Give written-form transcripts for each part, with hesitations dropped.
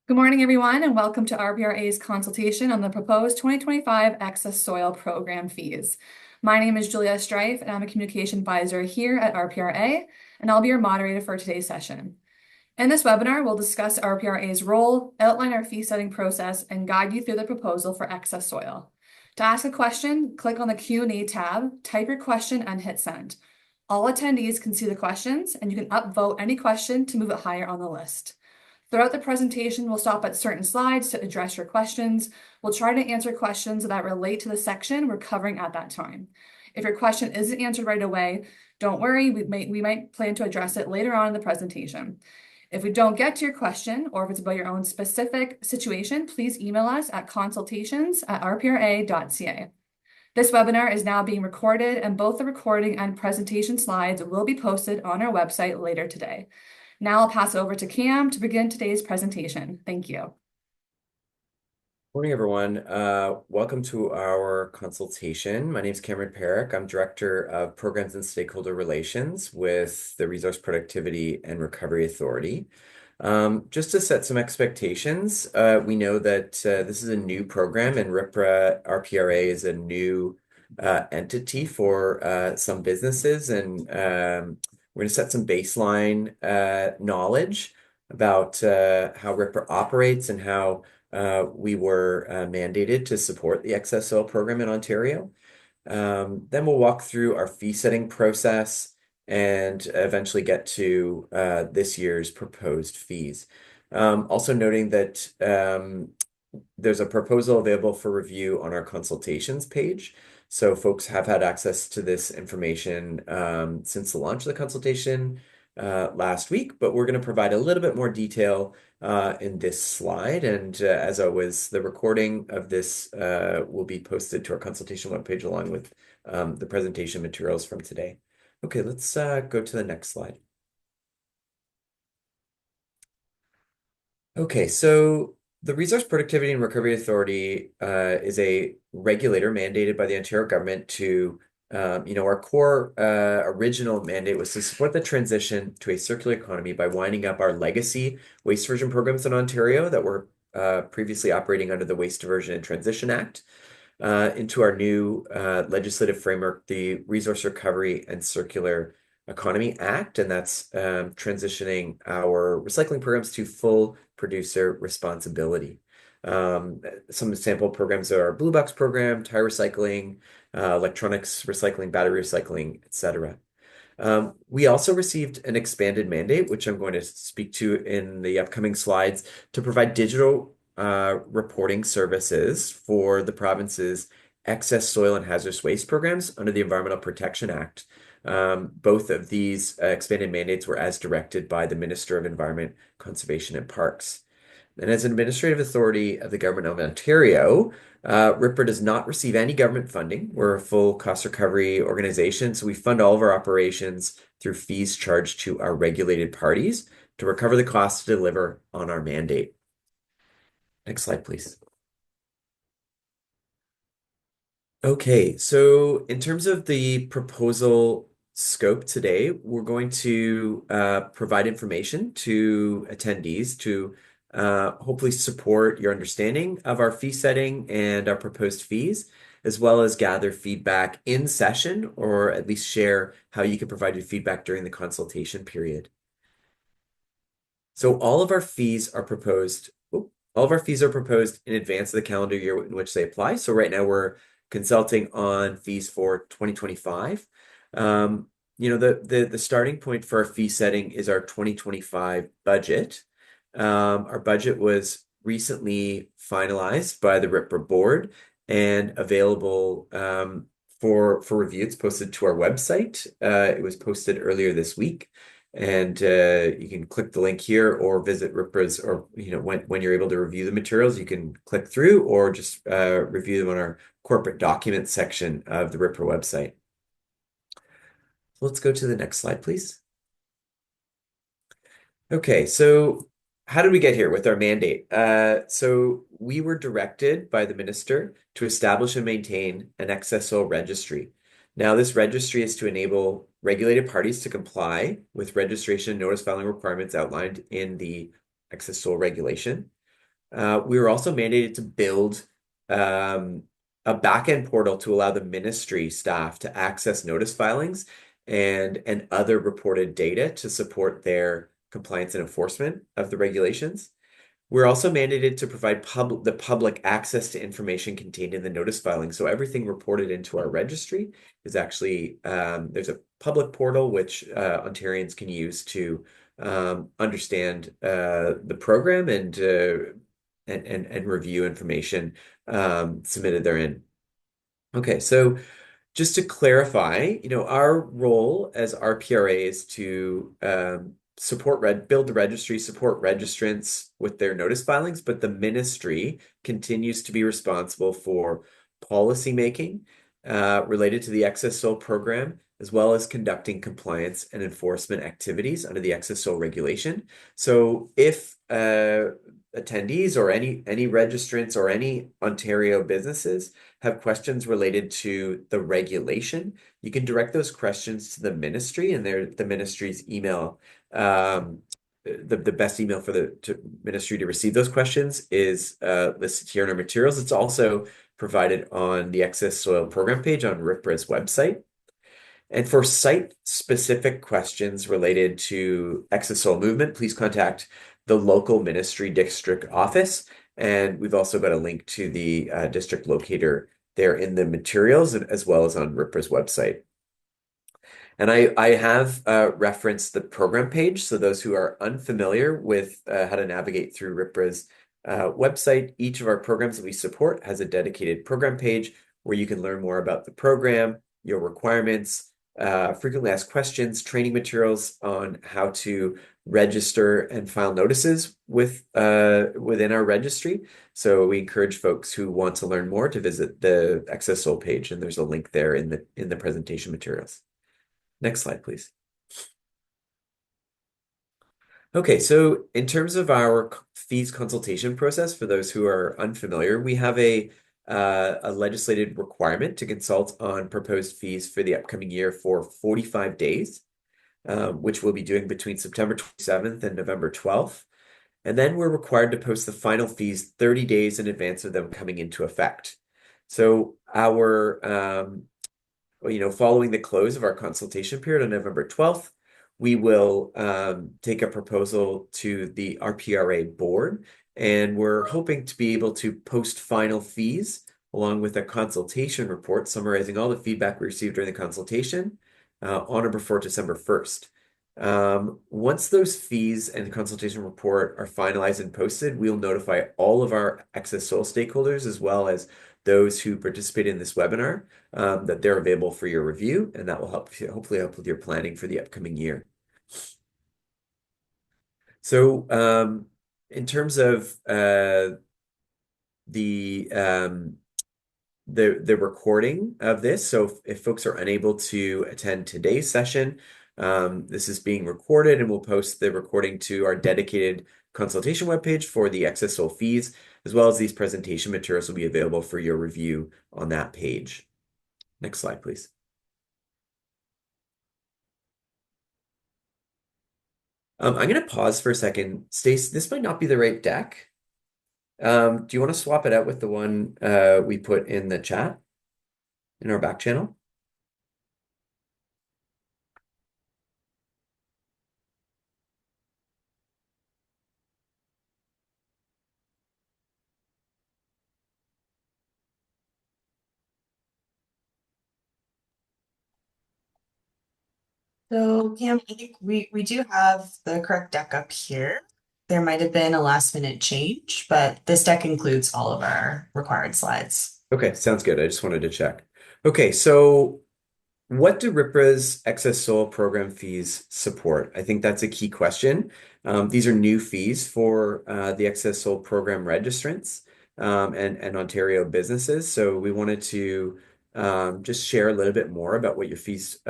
Good morning, everyone, and welcome to RPRA's consultation on the proposed 2025 Excess Soil Program fees. My name is Julia Strife, and I'm a communication advisor here at RPRA, and I'll be your moderator for today's session. In this webinar, we'll discuss RPRA's role, outline our fee setting process, and guide you through the proposal for excess soil. To ask a question, click on the Q&A tab, type your question, and hit send. All attendees can see the questions, and you can upvote any question to move it higher on the list. Throughout the presentation, we'll stop at certain slides to address your questions. We'll try to answer questions that relate to the section we're covering at that time. If your question isn't answered right away, don't worry, we might plan to address it later on in the presentation. If we don't get to your question, or if it's about your own specific situation, please email us at consultations@rpra.ca. This webinar is now being recorded, and both the recording and presentation slides will be posted on our website later today. Now I'll pass it over to Cam to begin today's presentation. Thank you. Morning, everyone. Welcome to our consultation. My name is Cameron Parrack. I'm Director of Programs and Stakeholder Relations with the Resource Productivity and Recovery Authority. Just to set some expectations, we know that this is a new program, and RPRA is a new entity for some businesses, and we're going to set some baseline knowledge about how RPRA operates and how we were mandated to support the excess soil program in Ontario. Then we'll walk through our fee setting process and eventually get to this year's proposed fees. Also noting that there's a proposal available for review on our consultations page. So folks have had access to this information since the launch of the consultation last week, but we're going to provide a little bit more detail in this slide. And as always, the recording of this will be posted to our consultation webpage along with the presentation materials from today. Okay, let's go to the next slide. Okay, so the Resource Productivity and Recovery Authority is a regulator mandated by the Ontario government to, our core original mandate was to support the transition to a circular economy by winding up our legacy waste diversion programs in Ontario that were previously operating under the Waste Diversion and Transition Act into our new legislative framework, the Resource Recovery and Circular Economy Act, and that's transitioning our recycling programs to full producer responsibility. Some sample programs are our Blue Box program, tire recycling, electronics recycling, battery recycling, etc. We also received an expanded mandate, which I'm going to speak to in the upcoming slides, to provide digital reporting services for the province's excess soil and hazardous waste programs under the Environmental Protection Act. Both of these expanded mandates were as directed by the Minister of Environment, Conservation and Parks. And as an administrative authority of the Government of Ontario, RPRA does not receive any government funding. We're a full cost recovery organization, so we fund all of our operations through fees charged to our regulated parties to recover the costs to deliver on our mandate. Next slide, please. Okay, so in terms of the proposal scope today, we're going to provide information to attendees to hopefully support your understanding of our fee setting and our proposed fees, as well as gather feedback in session, or at least share how you can provide your feedback during the consultation period. So all of our fees are proposed in advance of the calendar year in which they apply. So right now we're consulting on fees for 2025. The starting point for our fee setting is our 2025 budget. Our budget was recently finalized by the RPRA board and available for review. It's posted to our website. It was posted earlier this week, and you can click the link here or visit RPRA's, or when you're able to review the materials, you can click through or just review them on our corporate documents section of the RPRA website. Let's go to the next slide, please. Okay, so how did we get here with our mandate? So we were directed by the minister to establish and maintain an excess soil registry. Now, this registry is to enable regulated parties to comply with registration and notice filing requirements outlined in the excess soil regulation. We were also mandated to build um, a backend portal to allow the ministry staff to access notice filings and other reported data to support their compliance and enforcement of the regulations. We're also mandated to provide the public access to information contained in the notice filing. So everything reported into our registry is actually there's a public portal which Ontarians can use to understand the program and review information submitted therein. Okay, so just to clarify, our role as RPRA is to build the registry, support registrants with their notice filings, but the ministry continues to be responsible for policy making related to the Excess Soil program, as well as conducting compliance and enforcement activities under the Excess Soil regulation. So if attendees or any registrants or any Ontario businesses have questions related to the regulation, you can direct those questions to the ministry, and the ministry's email. The best email for the ministry to receive those questions is listed here in our materials. It's also provided on the Excess Soil program page on RPRA's website. And for site-specific questions related to excess soil movement, please contact the local ministry district office. And we've also got a link to the district locator there in the materials as well as on RPRA's website. And I have referenced the program page. So those who are unfamiliar with how to navigate through RPRA's website, each of our programs that we support has a dedicated program page where you can learn more about the program, your requirements, frequently asked questions, training materials on how to register and file notices within our registry. So we encourage folks who want to learn more to visit the Excess Soil page, and there's a link there in the presentation materials. Next slide, please. Okay, so in terms of our fees consultation process, for those who are unfamiliar, we have a legislated requirement to consult on proposed fees for the upcoming year for 45 days, which we'll be doing between September 27th and November 12th. And then we're required to post the final fees 30 days in advance of them coming into effect. So following the close of our consultation period on November 12th, we will take a proposal to the RPRA board, and we're hoping to be able to post final fees along with a consultation report summarizing all the feedback we received during the consultation on or before December 1st. Once those fees and the consultation report are finalized and posted, we'll notify all of our excess soil stakeholders as well as those who participate in this webinar that they're available for your review, and that will hopefully help with your planning for the upcoming year. So in terms of the recording of this, so if folks are unable to attend today's session, this is being recorded, and we'll post the recording to our dedicated consultation webpage for the excess soil fees, as well as these presentation materials will be available for your review on that page. Next slide, please. I'm going to pause for a second. Stace, this might not be the right deck. Do you want to swap it out with the one we put in the chat in our back channel? So Cam, I think we do have the correct deck up here. There might have been a last minute change, but this deck includes all of our required slides. Okay, sounds good. I just wanted to check. Okay, so what do RPRA's excess soil program fees support? I think that's a key question. These are new fees for the excess soil program registrants and Ontario businesses. So we wanted to just share a little bit more about what your fees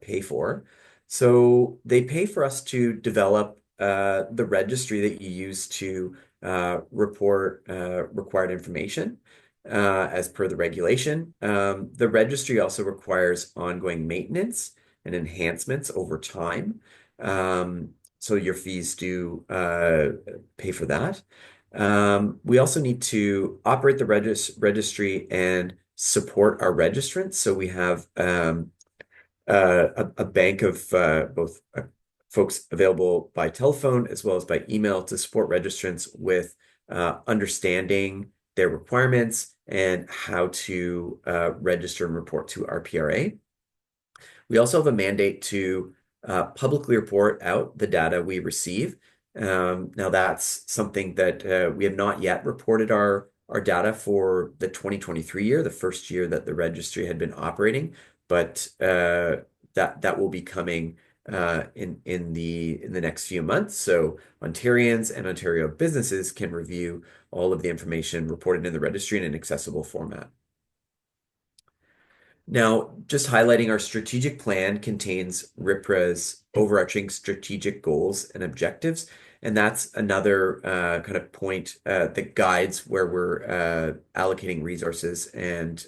pay for. So they pay for us to develop the registry that you use to report required information as per the regulation. The registry also requires ongoing maintenance and enhancements over time. So your fees do pay for that. We also need to operate the registry and support our registrants. So we have a bank of both folks available by telephone as well as by email to support registrants with understanding their requirements and how to register and report to RPRA. We also have a mandate to publicly report out the data we receive. Now that's something that we have not yet reported our data for the 2023 year, the first year that the registry had been operating, but that will be coming in the next few months. So Ontarians and Ontario businesses can review all of the information reported in the registry in an accessible format. Now, just highlighting our strategic plan contains RPRA's overarching strategic goals and objectives. And that's another kind of point that guides where we're allocating resources and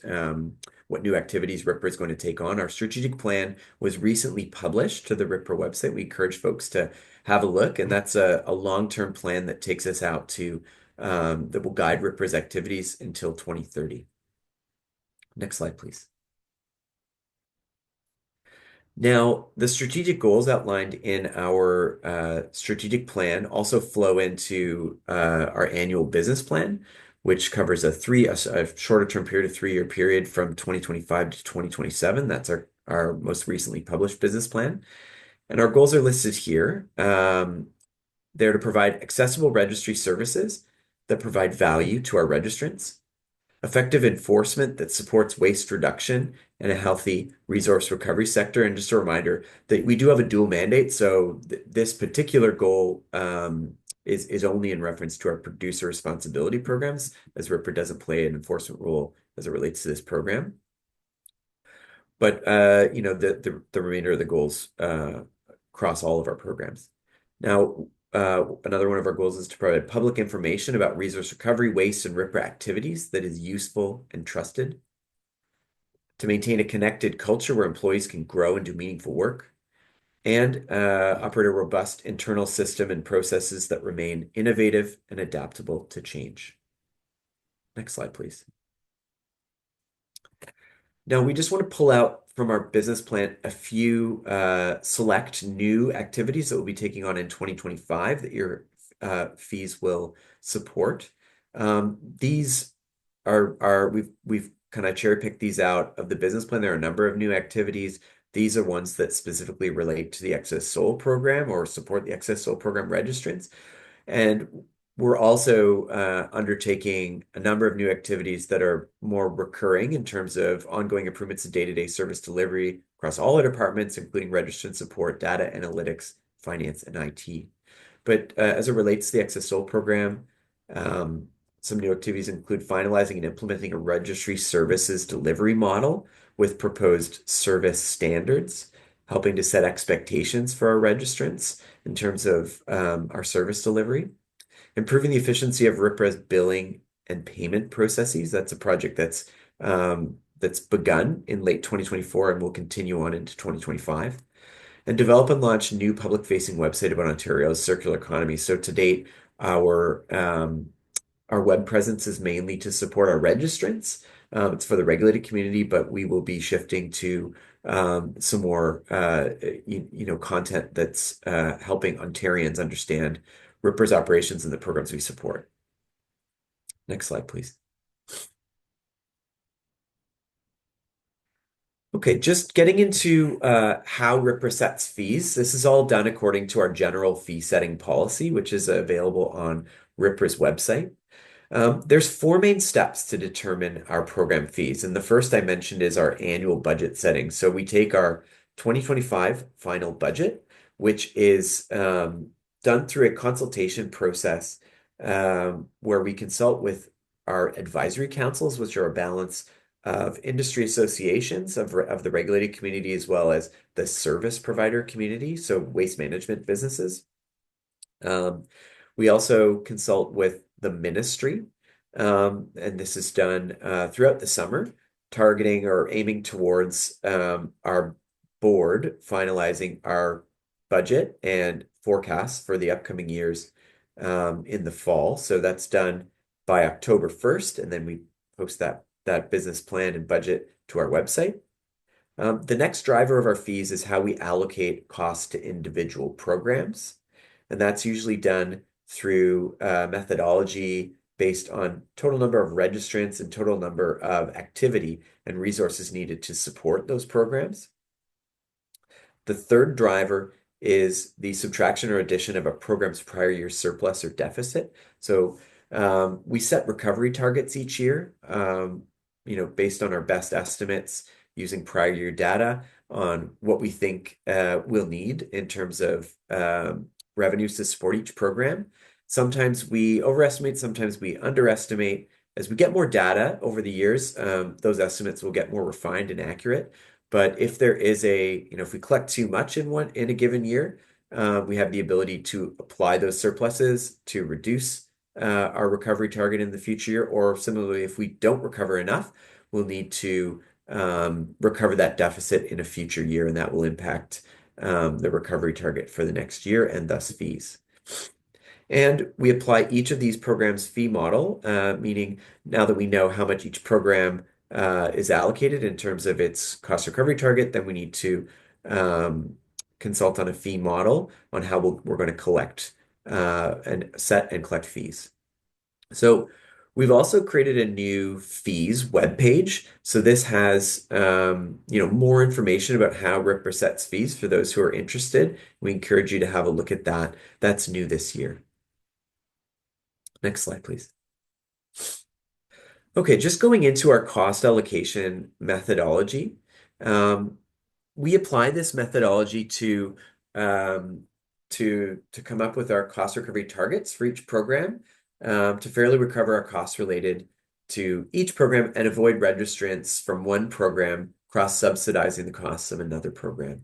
what new activities RPRA is going to take on. Our strategic plan was recently published to the RPRA website. We encourage folks to have a look, and that's a long-term plan that takes us out to that will guide RPRA's activities until 2030. Next slide, please. Now, the strategic goals outlined in our strategic plan also flow into our annual business plan, which covers a shorter term period, a 3-year period from 2025 to 2027. That's our most recently published business plan. And our goals are listed here. They're to provide accessible registry services that provide value to our registrants, effective enforcement that supports waste reduction and a healthy resource recovery sector. And just a reminder that we do have a dual mandate. So this particular goal is only in reference to our producer responsibility programs, as RPRA doesn't play an enforcement role as it relates to this program. But the remainder of the goals cross all of our programs. Now, another one of our goals is to provide public information about resource recovery, waste, and RPRA activities that is useful and trusted. To maintain a connected culture where employees can grow and do meaningful work. And operate a robust internal system and processes that remain innovative and adaptable to change. Next slide, please. Now, we just want to pull out from our business plan a few select new activities that we'll be taking on in 2025 that your fees will support. These we've kind of cherry-picked these out of the business plan. There are a number of new activities. These are ones that specifically relate to the Excess Soil program or support the Excess Soil program registrants. And we're also undertaking a number of new activities that are more recurring in terms of ongoing improvements to day-to-day service delivery across all our departments, including registrant support, data analytics, finance, and IT. But as it relates to the Excess Soil program, some new activities include finalizing and implementing a registry services delivery model with proposed service standards, helping to set expectations for our registrants in terms of our service delivery. Improving the efficiency of RPRA's billing and payment processes. That's a project that's begun in late 2024 and will continue on into 2025. And develop and launch new public-facing website about Ontario's circular economy. So to date, our web presence is mainly to support our registrants. It's for the regulated community, but we will be shifting to some more content that's helping Ontarians understand RPRA's operations and the programs we support. Next slide, please. Okay, just getting into how RPRA sets fees. This is all done according to our general fee setting policy, which is available on RPRA's website. There's 4 main steps to determine our program fees. And the first I mentioned is our annual budget setting. So we take our 2025 final budget, which is done through a consultation process where we consult with our advisory councils, which are a balance of industry associations of the regulated community as well as the service provider community, so waste management businesses. We also consult with the ministry, and this is done throughout the summer, targeting or aiming towards our board finalizing our budget and forecasts for the upcoming years in the fall. So that's done by October 1st, and then we post that business plan and budget to our website. The next driver of our fees is how we allocate costs to individual programs. And that's usually done through methodology based on total number of registrants and total number of activity and resources needed to support those programs. The third driver is the subtraction or addition of a program's prior year surplus or deficit. So we set recovery targets each year, based on our best estimates using prior year data on what we think we'll need in terms of revenues to support each program. Sometimes we overestimate, sometimes we underestimate. As we get more data over the years, those estimates will get more refined and accurate. But if there is if we collect too much in a given year, we have the ability to apply those surpluses to reduce our recovery target in the future year. Or similarly, if we don't recover enough, we'll need to recover that deficit in a future year, and that will impact the recovery target for the next year and thus fees. And we apply each of these programs' fee model, meaning now that we know how much each program is allocated in terms of its cost recovery target, then we need to consult on a fee model on how we're going to collect and set and collect fees. So we've also created a new fees webpage. So this has more information about how RPRA sets fees for those who are interested. We encourage you to have a look at that. That's new this year. Next slide, please. Okay, just going into our cost allocation methodology. We apply this methodology to come up with our cost recovery targets for each program, to fairly recover our costs related to each program and avoid registrants from one program cross-subsidizing the costs of another program.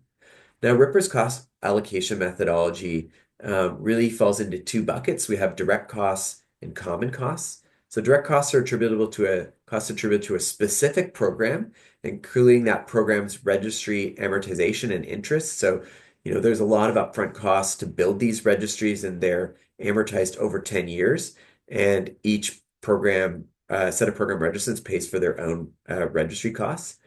Now, RPRA's cost allocation methodology really falls into two buckets. We have direct costs and common costs. So direct costs are attributable to a specific program, including that program's registry, amortization, and interest. So, there's a lot of upfront costs to build these registries, and they're amortized over 10 years. And each program, set of program registrants pays for their own registry costs.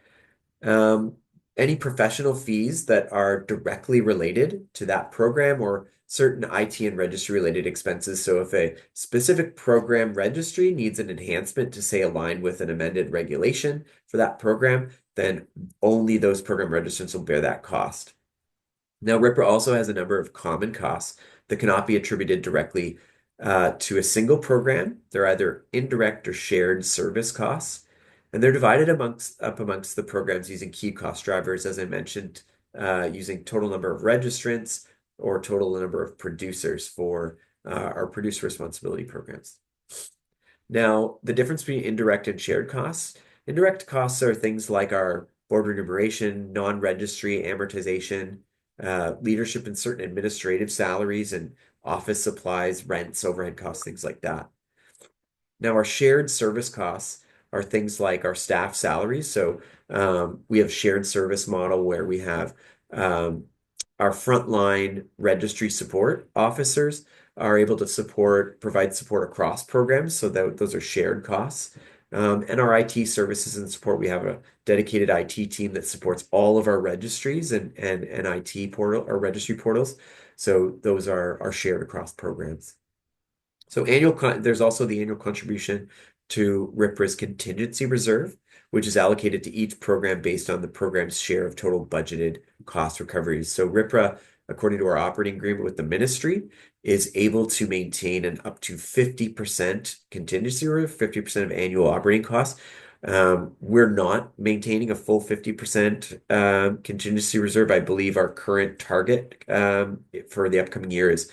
Any professional fees that are directly related to that program or certain IT and registry related expenses. So if a specific program registry needs an enhancement to, say, align with an amended regulation for that program, then only those program registrants will bear that cost. Now, RPRA also has a number of common costs that cannot be attributed directly to a single program. They're either indirect or shared service costs. And they're divided amongst the programs using key cost drivers, as I mentioned, using total number of registrants or total number of producers for our producer responsibility programs. Now, the difference between indirect and shared costs. Indirect costs are things like our board remuneration, non-registry amortization, leadership and certain administrative salaries and office supplies, rents, overhead costs, things like that. Now, our shared service costs are things like our staff salaries. So we have shared service model where we have our frontline registry support officers are able to provide support across programs. So those are shared costs. And our IT services and support, we have a dedicated IT team that supports all of our registries and IT portal or registry portals. So those are shared across programs. So there's also the annual contribution to RPRA's contingency reserve, which is allocated to each program based on the program's share of total budgeted cost recoveries. So RPRA, according to our operating agreement with the ministry, is able to maintain an up to 50% contingency reserve, 50% of annual operating costs. We're not maintaining a full 50% contingency reserve. I believe our current target for the upcoming year is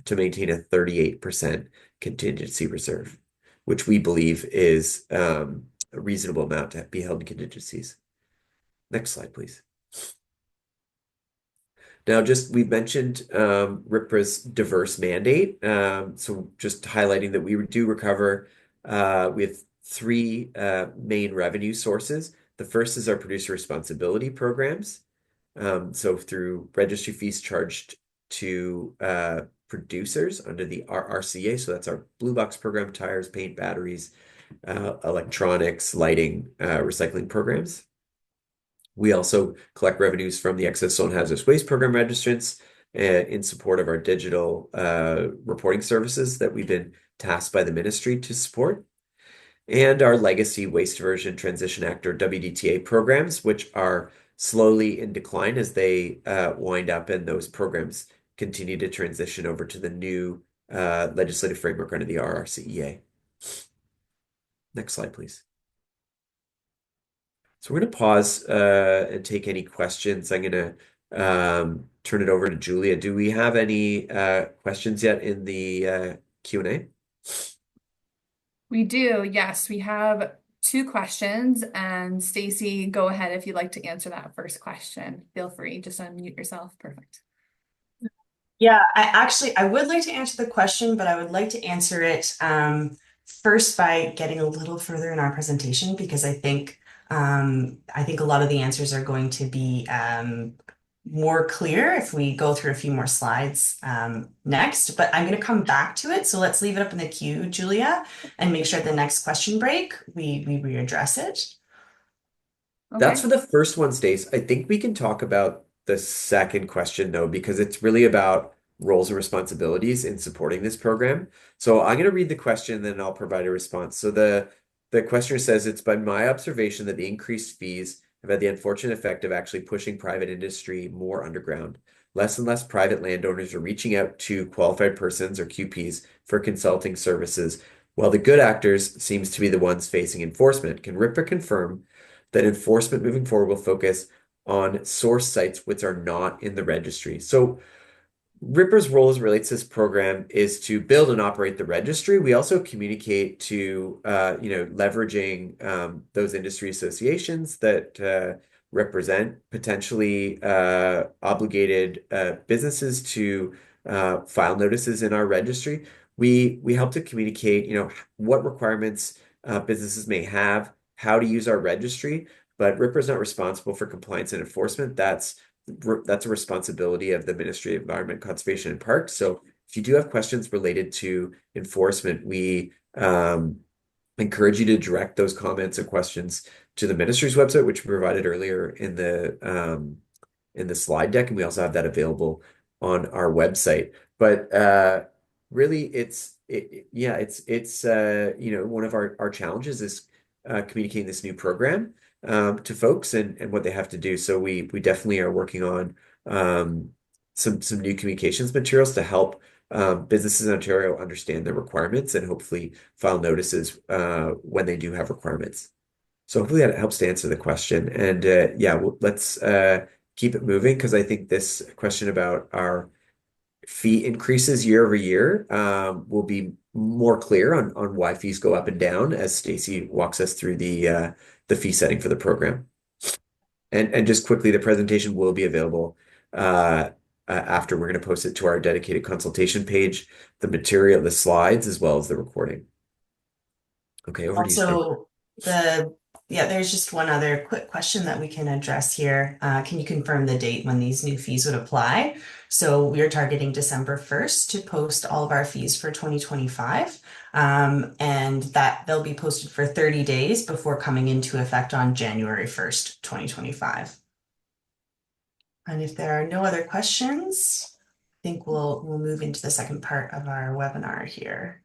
to maintain a 38% contingency reserve, which we believe is a reasonable amount to be held in contingencies. Next slide, please. Now, we've mentioned RPRA's diverse mandate. So just highlighting that we do recover with three main revenue sources. The first is our producer responsibility programs. So through registry fees charged to producers under the RRCA. So that's our Blue Box program, tires, paint, batteries, electronics, lighting, recycling programs. We also collect revenues from the Excess Soil and Hazardous Waste Program registrants in support of our digital reporting services that we've been tasked by the ministry to support, and our Legacy Waste Diversion Transition Act, or WDTA programs, which are slowly in decline as they wind up and those programs continue to transition over to the new legislative framework under the RRCEA. Next slide, please. So we're going to pause and take any questions. I'm going to turn it over to Julia. Do we have any questions yet in the Q&A? We do, yes. We have two questions, and Stacey, go ahead if you'd like to answer that first question. Feel free, just unmute yourself. Perfect. Yeah, I would like to answer the question, but I would like to answer it first by getting a little further in our presentation, because I think a lot of the answers are going to be more clear if we go through a few more slides next, but I'm going to come back to it. So let's leave it up in the queue, Julia, and make sure at the next question break we readdress it. That's Okay. for the first one, Stace. I think we can talk about the second question, though, because it's really about roles and responsibilities in supporting this program. So I'm going to read the question, then I'll provide a response. So the questioner says, it's been my observation that the increased fees have had the unfortunate effect of actually pushing private industry more underground. Less and less private landowners are reaching out to qualified persons, or QPs, for consulting services, while the good actors seems to be the ones facing enforcement. Can RPRA confirm that enforcement moving forward will focus on source sites which are not in the registry? So RPRA's role as it relates to this program is to build and operate the registry. We also communicate to, leveraging those industry associations that represent potentially obligated businesses to file notices in our registry. We help to communicate, what requirements businesses may have, how to use our registry, but RPRA is not responsible for compliance and enforcement. That's a responsibility of the Ministry of Environment, Conservation, and Parks. So if you do have questions related to enforcement, we encourage you to direct those comments and questions to the ministry's website, which we provided earlier in the slide deck, and we also have that available on our website. But really, one of our challenges is communicating this new program to folks and what they have to do. So we definitely are working on some new communications materials to help businesses in Ontario understand their requirements and hopefully file notices when they do have requirements. So hopefully that helps to answer the question. And let's keep it moving, because I think this question about our fee increases year over year will be more clear on why fees go up and down as Stacey walks us through the fee setting for the program. And just quickly, the presentation will be available after. We're going to post it to our dedicated consultation page, the material, the slides, as well as the recording. Okay, over to you, Stacey. Also, there's just one other quick question that we can address here. Can you confirm the date when these new fees would apply? So we are targeting December 1st to post all of our fees for 2025, and that they'll be posted for 30 days before coming into effect on January 1st, 2025. And if there are no other questions, I think we'll move into the second part of our webinar here.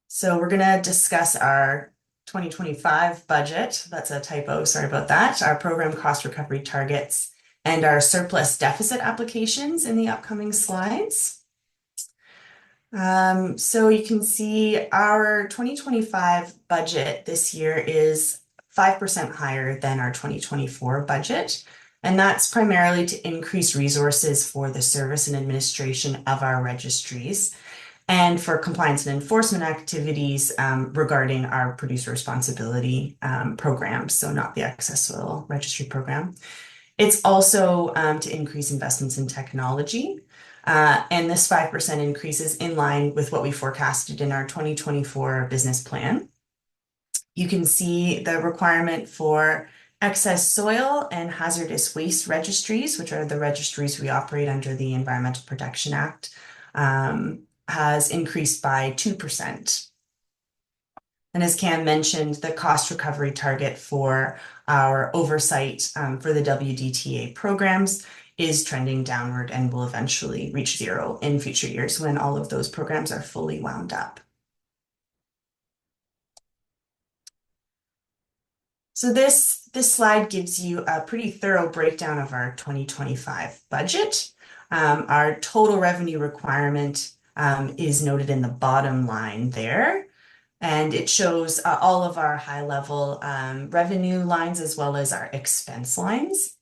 So we're going to discuss our 2025 budget. That's a typo, sorry about that. Our program cost recovery targets and our surplus deficit applications in the upcoming slides. So you can see our 2025 budget this year is 5% higher than our 2024 budget. And that's primarily to increase resources for the service and administration of our registries, and for compliance and enforcement activities regarding our producer responsibility programs, so not the Excess Soil Registry program. It's also to increase investments in technology, and this 5% increase is in line with what we forecasted in our 2024 business plan. You can see the requirement for Excess Soil and Hazardous Waste Registries, which are the registries we operate under the Environmental Protection Act, has increased by 2%. And as Cam mentioned, the cost recovery target for our oversight for the WDTA programs is trending downward and will eventually reach zero in future years when all of those programs are fully wound up. So this slide gives you a pretty thorough breakdown of our 2025 budget. Our total revenue requirement is noted in the bottom line there. And it shows all of our high-level revenue lines as well as our expense lines.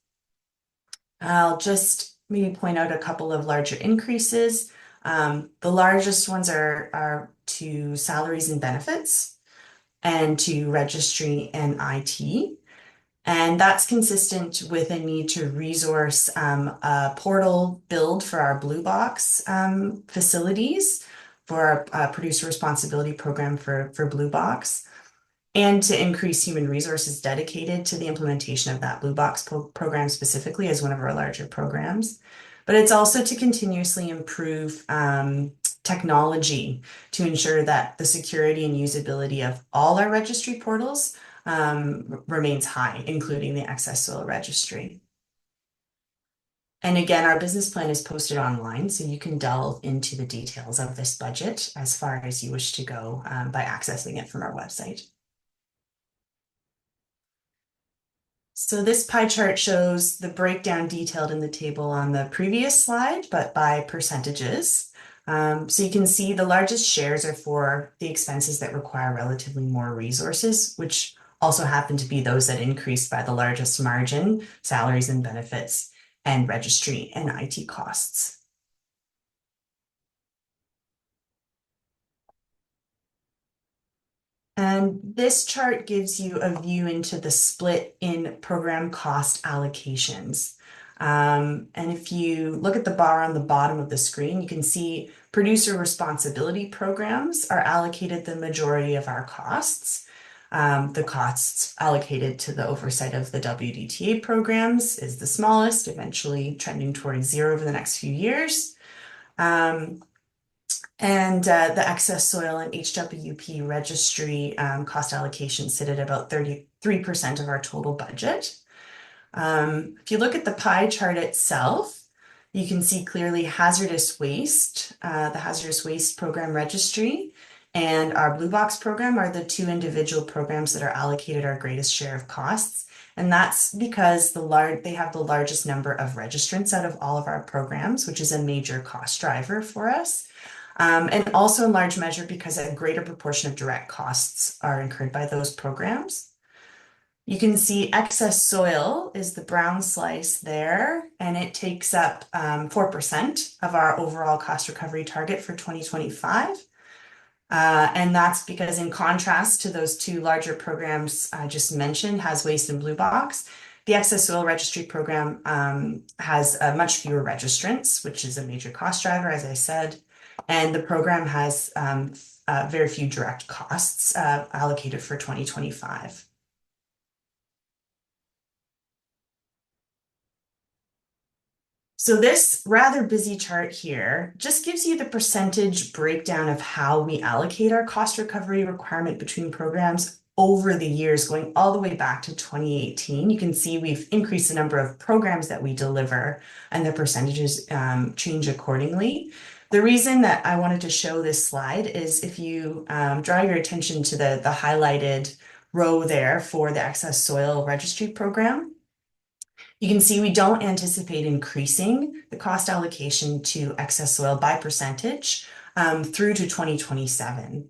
I'll just maybe point out a couple of larger increases. The largest ones are to salaries and benefits and to registry and IT. And that's consistent with a need to resource a portal build for our Blue Box facilities for our producer responsibility program for Blue Box, and to increase human resources dedicated to the implementation of that Blue Box program specifically as one of our larger programs. But it's also to continuously improve technology to ensure that the security and usability of all our registry portals remains high, including the Excess Soil Registry. And again, our business plan is posted online, so you can delve into the details of this budget as far as you wish to go by accessing it from our website. So this pie chart shows the breakdown detailed in the table on the previous slide, but by percentages. So you can see the largest shares are for the expenses that require relatively more resources, which also happen to be those that increased by the largest margin, salaries and benefits, and registry and IT costs. And this chart gives you a view into the split in program cost allocations. And if you look at the bar on the bottom of the screen, you can see producer responsibility programs are allocated the majority of our costs. The costs allocated to the oversight of the WDTA programs is the smallest, eventually trending towards zero over the next few years. And the excess soil and HWP registry cost allocation sit at about 33% of our total budget. If you look at the pie chart itself, you can see clearly hazardous waste, the hazardous waste program registry, and our Blue Box program are the two individual programs that are allocated our greatest share of costs. And that's because they have the largest number of registrants out of all of our programs, which is a major cost driver for us. And also in large measure because a greater proportion of direct costs are incurred by those programs. You can see excess soil is the brown slice there, and it takes up 4% of our overall cost recovery target for 2025. And that's because in contrast to those two larger programs I just mentioned, Has Waste and Blue Box, the Excess Soil Registry program has much fewer registrants, which is a major cost driver, as I said. And the program has very few direct costs allocated for 2025. So this rather busy chart here just gives you the percentage breakdown of how we allocate our cost recovery requirement between programs over the years, going all the way back to 2018. You can see we've increased the number of programs that we deliver, and the percentages change accordingly. The reason that I wanted to show this slide is if you draw your attention to the highlighted row there for the Excess Soil Registry program, you can see we don't anticipate increasing the cost allocation to excess soil by percentage through to 2027.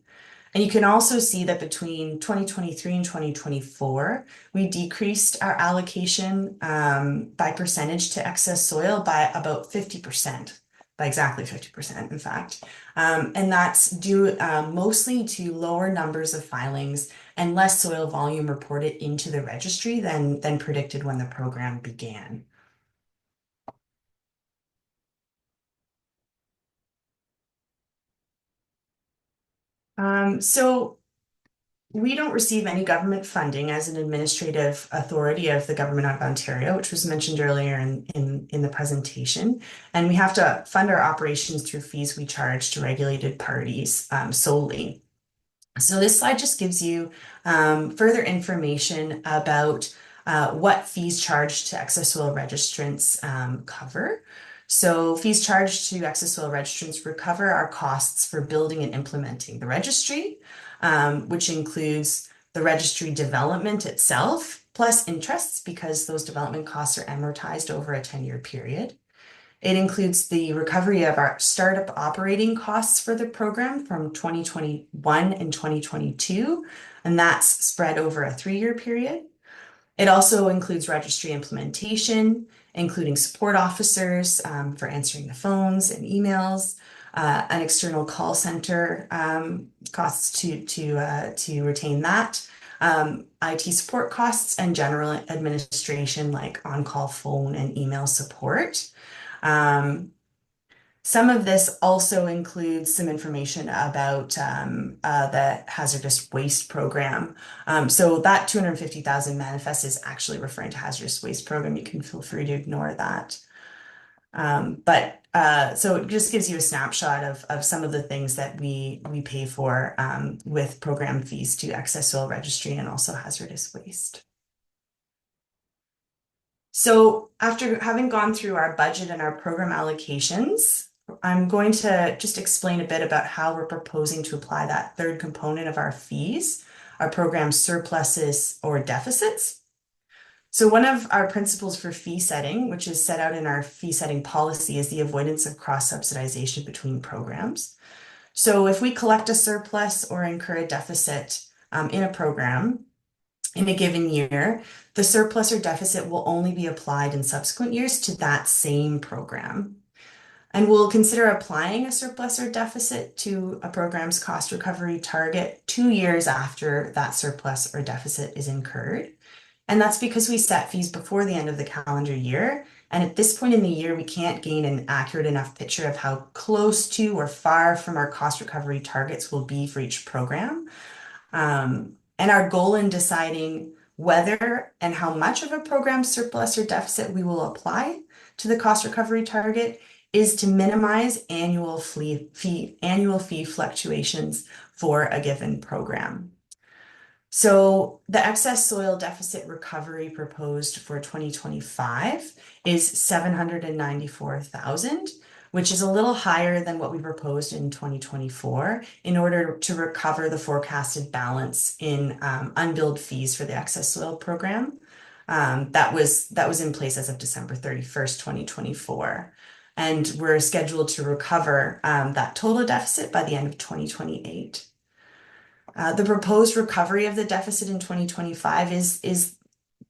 And you can also see that between 2023 and 2024, we decreased our allocation by percentage to excess soil by about 50%, by exactly 50%, in fact. And that's due mostly to lower numbers of filings and less soil volume reported into the registry than predicted when the program began. So we don't receive any government funding as an administrative authority of the Government of Ontario, which was mentioned earlier in the presentation. And we have to fund our operations through fees we charge to regulated parties solely. So this slide just gives you further information about what fees charged to excess soil registrants cover. So fees charged to excess soil registrants recover our costs for building and implementing the registry, which includes the registry development itself, plus interests because those development costs are amortized over a 10-year period. It includes the recovery of our startup operating costs for the program from 2021 and 2022, and that's spread over a 3-year period. It also includes registry implementation, including support officers for answering the phones and emails, an external call center costs to retain that, IT support costs, and general administration like on-call phone and email support. Some of this also includes some information about the hazardous waste program. So that 250,000 manifest is actually referring to hazardous waste program. You can feel free to ignore that. So it just gives you a snapshot of some of the things that we pay for with program fees to Excess Soil Registry and also hazardous waste. So after having gone through our budget and our program allocations, I'm going to just explain a bit about how we're proposing to apply that third component of our fees, our program surpluses or deficits. So one of our principles for fee setting, which is set out in our fee setting policy, is the avoidance of cross-subsidization between programs. So if we collect a surplus or incur a deficit in a program in a given year, the surplus or deficit will only be applied in subsequent years to that same program. And we'll consider applying a surplus or deficit to a program's cost recovery target 2 years after that surplus or deficit is incurred. And that's because we set fees before the end of the calendar year. And at this point in the year, we can't gain an accurate enough picture of how close to or far from our cost recovery targets will be for each program. And our goal in deciding whether and how much of a program surplus or deficit we will apply to the cost recovery target is to minimize annual fee fluctuations for a given program. So the excess soil deficit recovery proposed for 2025 is 794,000, which is a little higher than what we proposed in 2024 in order to recover the forecasted balance in unbilled fees for the excess soil program. That was in place as of December 31st, 2024. And we're scheduled to recover that total deficit by the end of 2028. The proposed recovery of the deficit in 2025 is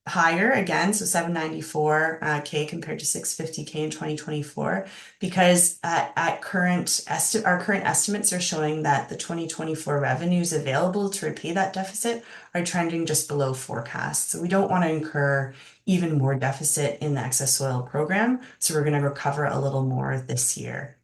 higher again, so 794K compared to 650K in 2024, because our current estimates are showing that the 2024 revenues available to repay that deficit are trending just below forecast. So we don't want to incur even more deficit in the excess soil program, so we're going to recover a little more this year.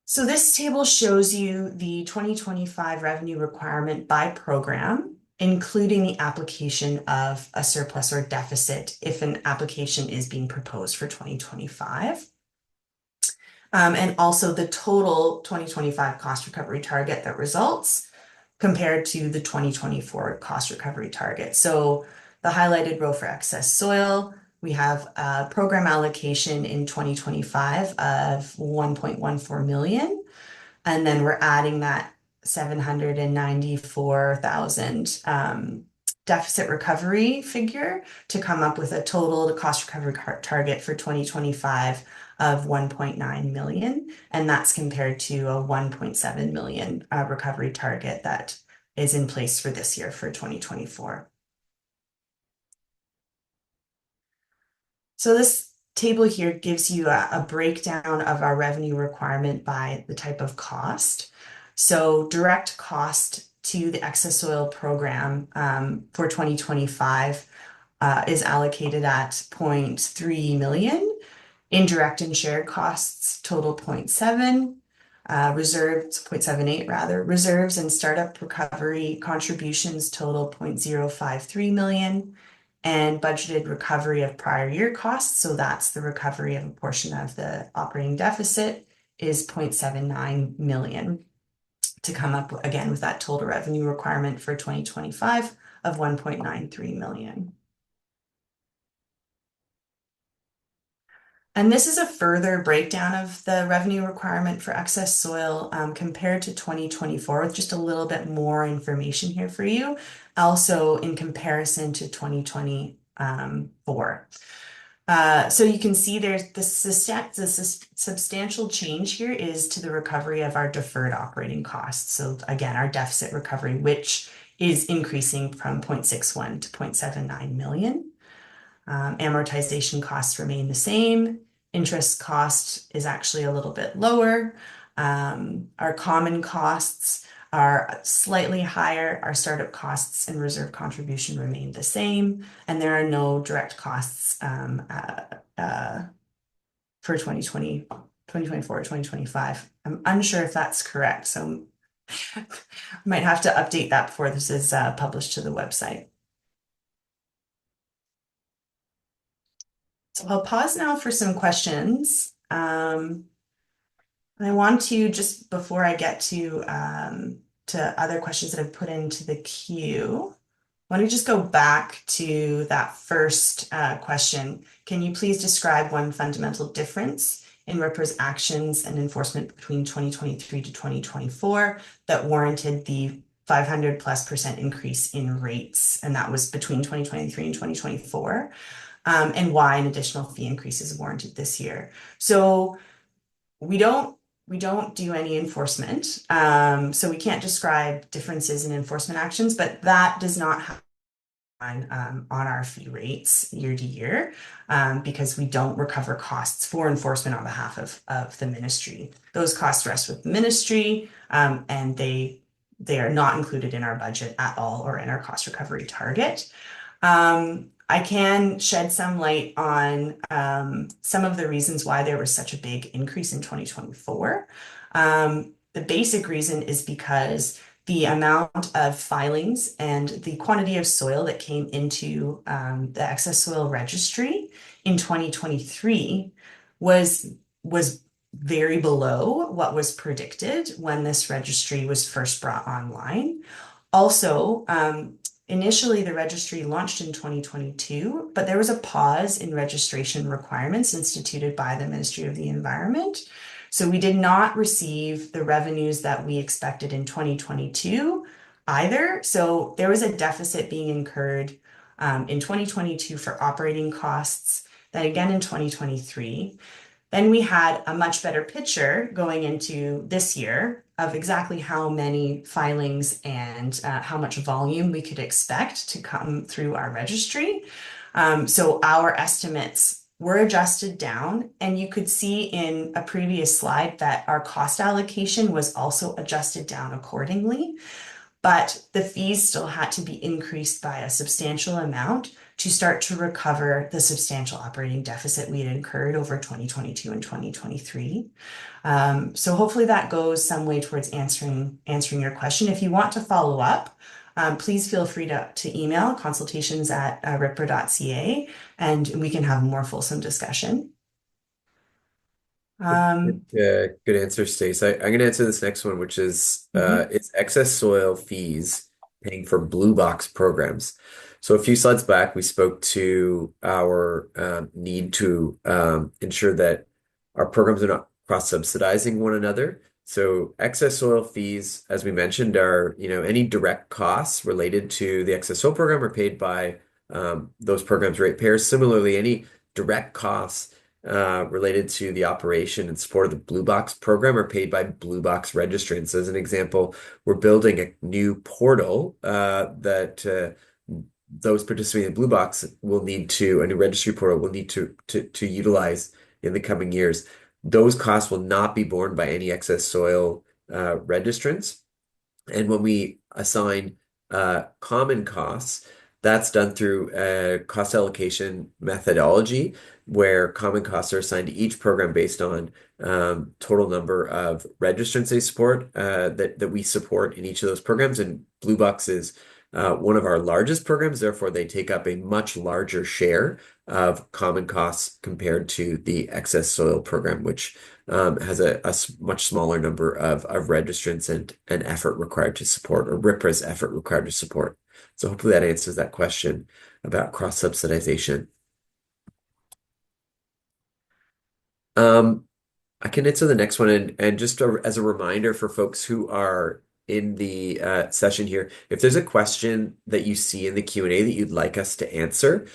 So this table shows you the 2025 revenue requirement by program, including the application of a surplus or deficit if an application is being proposed for 2025. And also the total 2025 cost recovery target that results compared to the 2024 cost recovery target. So the highlighted row for excess soil, we have a program allocation in 2025 of 1.14 million. And then we're adding that 794,000 deficit recovery figure to come up with a total cost recovery target for 2025 of 1.9 million. And that's compared to a 1.7 million recovery target that is in place for this year for 2024. So this table here gives you a breakdown of our revenue requirement by the type of cost. So direct cost to the excess soil program for 2025 is allocated at 0.3 million. Indirect and shared costs total 0.7. Reserves 0.78 rather. Reserves and startup recovery contributions total 0.053 million, and budgeted recovery of prior year costs, so that's the recovery of a portion of the operating deficit, is 0.79 million, to come up again with that total revenue requirement for 2025 of 1.93 million. And this is a further breakdown of the revenue requirement for excess soil compared to 2024, with just a little bit more information here for you. Also in comparison to 2024. So you can see there's the substantial change here is to the recovery of our deferred operating costs. So again, our deficit recovery, which is increasing from 0.61 to 0.79 million. Amortization costs remain the same. Interest cost is actually a little bit lower. Our common costs are slightly higher. Our startup costs and reserve contribution remain the same, and there are no direct costs for 2020, 2024, 2025. I'm unsure if that's correct, so I might have to update that before this is published to the website. So I'll pause now for some questions. I want to, just before I get to other questions that I've put into the queue, I want to just go back to that first question. Can you please describe one fundamental difference in RPRA's actions and enforcement between 2023 to 2024 that warranted the 500+% increase in rates? And that was between 2023 and 2024. And why an additional fee increase is warranted this year. So we don't do any enforcement. So we can't describe differences in enforcement actions, but that does not happen on our fee rates year to year, because we don't recover costs for enforcement on behalf of the ministry. Those costs rest with the ministry, and they are not included in our budget at all or in our cost recovery target. I can shed some light on some of the reasons why there was such a big increase in 2024. The basic reason is because the amount of filings and the quantity of soil that came into the Excess Soil Registry in 2023 was very below what was predicted when this registry was first brought online. Also, initially, the registry launched in 2022, but there was a pause in registration requirements instituted by the Ministry of the Environment. So we did not receive the revenues that we expected in 2022 either. So there was a deficit being incurred in 2022 for operating costs, then again in 2023. Then we had a much better picture going into this year of exactly how many filings and how much volume we could expect to come through our registry. So our estimates were adjusted down, and you could see in a previous slide that our cost allocation was also adjusted down accordingly. But the fees still had to be increased by a substantial amount to start to recover the substantial operating deficit we had incurred over 2022 and 2023. So hopefully that goes some way towards answering your question. If you want to follow up, please feel free to email consultations@rpra.ca, and we can have a more fulsome discussion. Good answer, Stace. I'm going to answer this next one, which is is excess soil fees paying for blue box programs? So a few slides back, we spoke to our need to ensure that our programs are not cross-subsidizing one another. So excess soil fees, as we mentioned, are any direct costs related to the excess soil program are paid by those programs' ratepayers. Similarly, any direct costs related to the operation and support of the Blue Box program are paid by Blue Box registrants. As an example, we're building a new portal that those participating in Blue Box will need to, a new registry portal will need to utilize in the coming years. Those costs will not be borne by any excess soil registrants. And when we assign common costs, That's done through a cost allocation methodology where common costs are assigned to each program based on total number of registrants they support that we support in each of those programs. And Blue Box is one of our largest programs, therefore they take up a much larger share of common costs compared to the excess soil program, which has a much smaller number of registrants and effort required to support, or RPRA's effort required to support. So hopefully that answers that question about cross-subsidization. I can answer the next one, and just as a reminder for folks who are in the session here, if there's a question that you see in the Q&A that you'd like us to answer,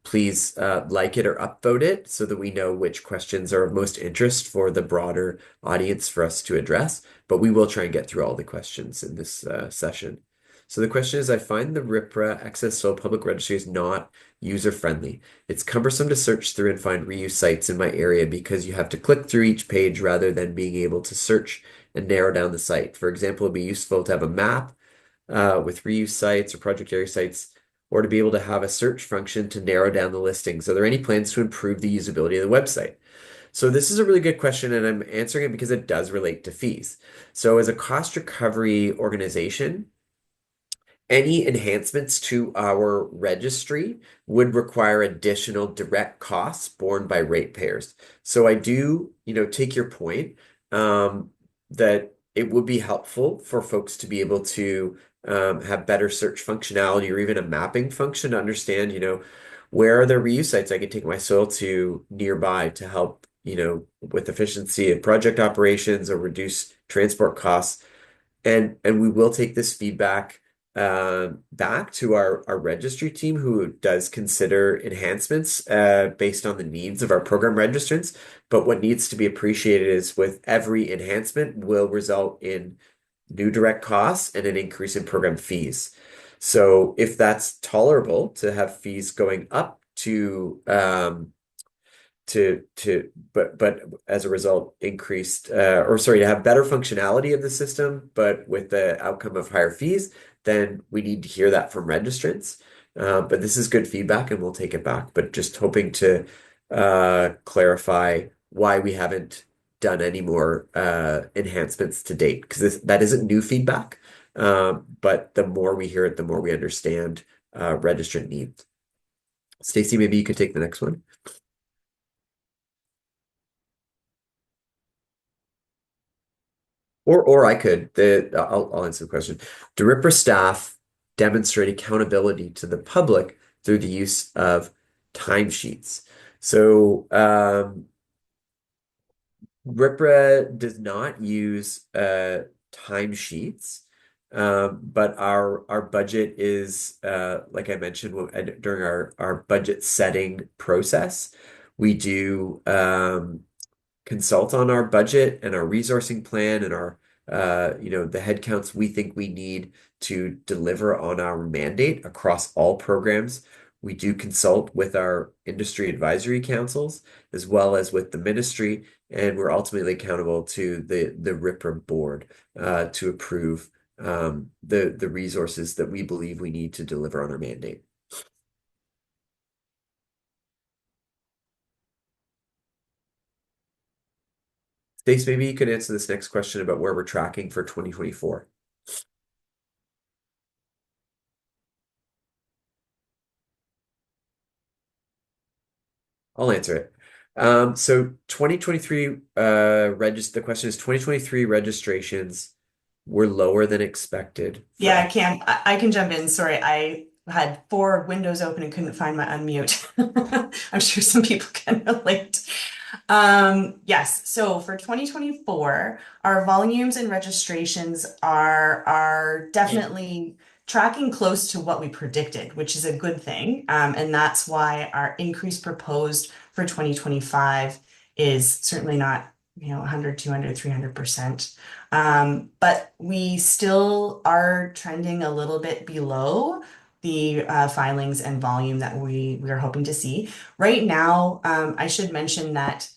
please like it or upvote it so that we know which questions are of most interest for the broader audience for us to address. But we will try and get through all the questions in this session. So the question is, I find the RPRA Excess Soil Public Registry is not user-friendly. It's cumbersome to search through and find reuse sites in my area because you have to click through each page rather than being able to search and narrow down the site. For example, it'd be useful to have a map with reuse sites or project area sites, or to be able to have a search function to narrow down the listings. Are there any plans to improve the usability of the website? So this is a really good question, and I'm answering it because it does relate to fees. So as a cost recovery organization, any enhancements to our registry would require additional direct costs borne by ratepayers. So I do, take your point that it would be helpful for folks to be able to have better search functionality or even a mapping function to understand, where are there reuse sites I could take my soil to nearby to help, with efficiency of project operations or reduce transport costs. And we will take this feedback back to our registry team, who does consider enhancements based on the needs of our program registrants. But what needs to be appreciated is with every enhancement will result in new direct costs and an increase in program fees. So if that's tolerable to have fees going up but as a result increased to have better functionality of the system, but with the outcome of higher fees, then we need to hear that from registrants. But this is good feedback and we'll take it back. But just hoping to clarify why we haven't done any more enhancements to date, because that isn't new feedback. But the more we hear it, the more we understand registrant needs. Stacey, maybe you could take the next one. Or I could. I'll answer the question. Do RPRA staff demonstrate accountability to the public through the use of timesheets? So RPRA does not use timesheets, but our budget is like I mentioned during our budget setting process, we do consult on our budget and our resourcing plan and our the headcounts we think we need to deliver on our mandate across all programs. We do consult with our industry advisory councils as well as with the ministry, and we're ultimately accountable to the RPRA board to approve the resources that we believe we need to deliver on our mandate. Stace, maybe you could answer this next question about where we're tracking for 2024. I'll answer it. So 2023 the question is 2023 registrations were lower than expected. Yeah, I can jump in. Sorry, I had 4 windows open and couldn't find my unmute. I'm sure some people can relate. Yes, so for 2024, our volumes and registrations are definitely tracking close to what we predicted, which is a good thing. And that's why our increase proposed for 2025 is certainly not, 100, 200, 300%. But we still are trending a little bit below the filings and volume that we are hoping to see. Right now, I should mention that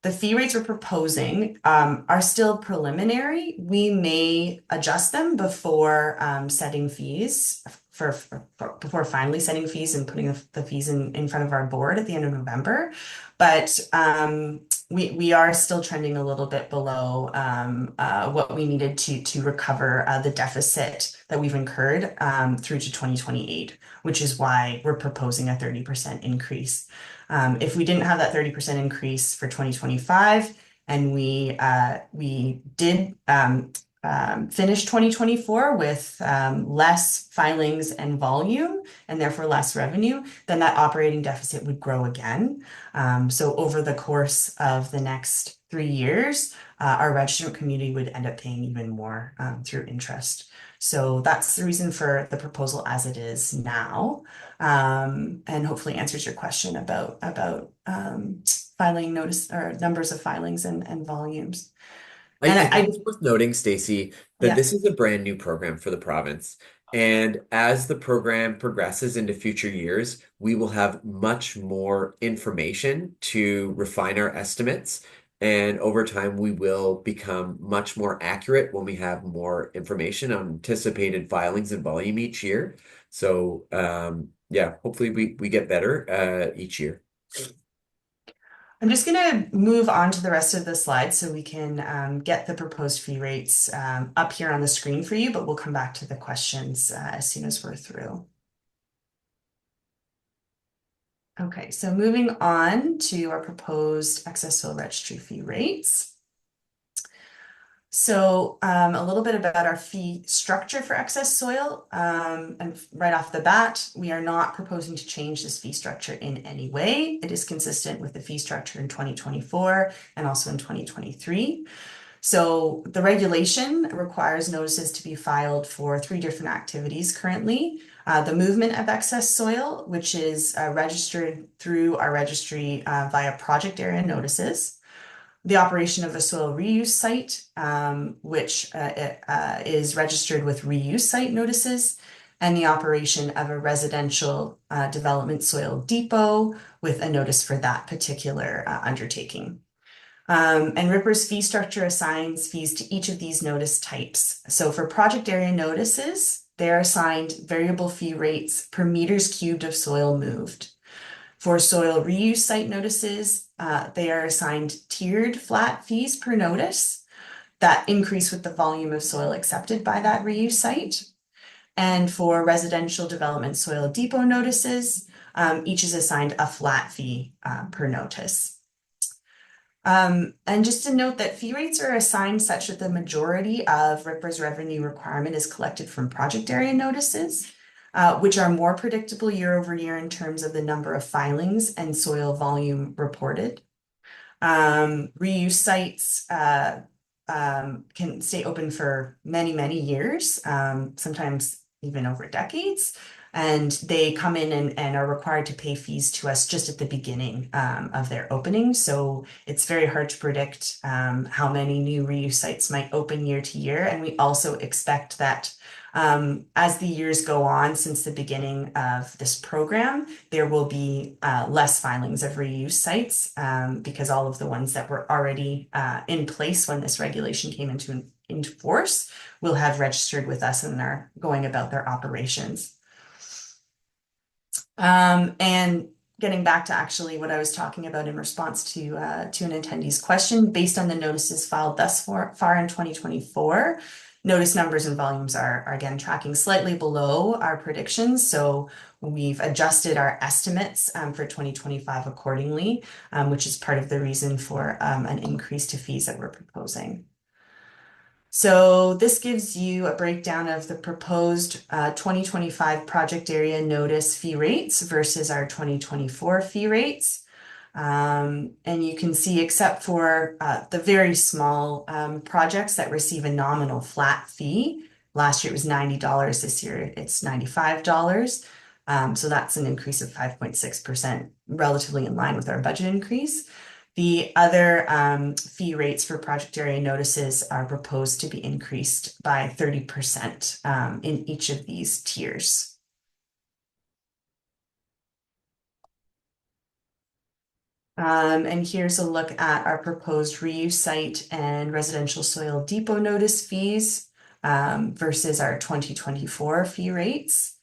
the fee rates we're proposing are still preliminary. We may adjust them before setting fees before finally setting fees and putting the fees in front of our board at the end of November. But we are still trending a little bit below what we needed to recover the deficit that we've incurred through to 2028, which is why we're proposing a 30% increase. If we didn't have that 30% increase for 2025, and we did finish 2024 with less filings and volume, and therefore less revenue, then that operating deficit would grow again. So over the course of the next 3 years, our registrant community would end up paying even more through interest. So that's the reason for the proposal as it is now, and hopefully answers your question about filing notice or numbers of filings and volumes. I think it's worth noting, Stacey, that Yeah. this is a brand new program for the province. And as the program progresses into future years, we will have much more information to refine our estimates. And over time, we will become much more accurate when we have more information on anticipated filings and volume each year. So, yeah, hopefully we get better each year. I'm just going to move on to the rest of the slides so we can get the proposed fee rates up here on the screen for you, but we'll come back to the questions as soon as we're through. Okay, so moving on to our proposed excess soil registry fee rates. So a little bit about our fee structure for excess soil. And right off the bat, we are not proposing to change this fee structure in any way. It is consistent with the fee structure in 2024 and also in 2023. So the regulation requires notices to be filed for 3 different activities currently. The movement of excess soil, which is registered through our registry via project area notices. The operation of a soil reuse site, which is registered with reuse site notices, and the operation of a residential development soil depot with a notice for that particular undertaking. And RPRA's fee structure assigns fees to each of these notice types. So for project area notices, they're assigned variable fee rates per meters cubed of soil moved. For soil reuse site notices, they are assigned tiered flat fees per notice that increase with the volume of soil accepted by that reuse site. And for residential development soil depot notices, each is assigned a flat fee per notice. And just to note that fee rates are assigned such that the majority of RPRA's revenue requirement is collected from project area notices, which are more predictable year over year in terms of the number of filings and soil volume reported. Reuse sites can stay open for many, many years, sometimes even over decades. And they come in and are required to pay fees to us just at the beginning of their opening. So it's very hard to predict how many new reuse sites might open year to year. And we also expect that as the years go on since the beginning of this program, there will be less filings of reuse sites because all of the ones that were already in place when this regulation came into force will have registered with us and are going about their operations. And getting back to actually what I was talking about in response to an attendee's question, based on the notices filed thus far in 2024, notice numbers and volumes are again tracking slightly below our predictions. So we've adjusted our estimates for 2025 accordingly, which is part of the reason for an increase to fees that we're proposing. So this gives you a breakdown of the proposed 2025 project area notice fee rates versus our 2024 fee rates. And you can see, except for the very small projects that receive a nominal flat fee, last year it was $90, this year it's $95. So that's an increase of 5.6%, relatively in line with our budget increase. The other fee rates for project area notices are proposed to be increased by 30% in each of these tiers. And here's a look at our proposed reuse site and residential soil depot notice fees versus our 2024 fee rates.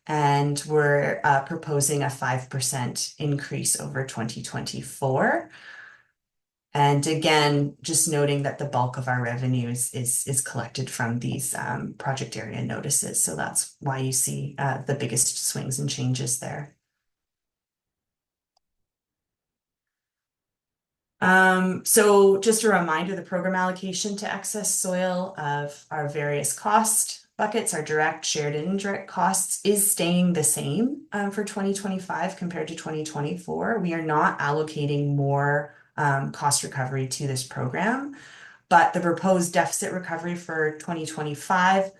and we're proposing a 5% increase over 2024. And again, just noting that the bulk of our revenues is collected from these project area notices. So that's why you see the biggest swings and changes there. So just a reminder, the program allocation to excess soil of our various cost buckets, our direct, shared, and indirect costs is staying the same for 2025 compared to 2024. We are not allocating more cost recovery to this program, but the proposed deficit recovery for 2025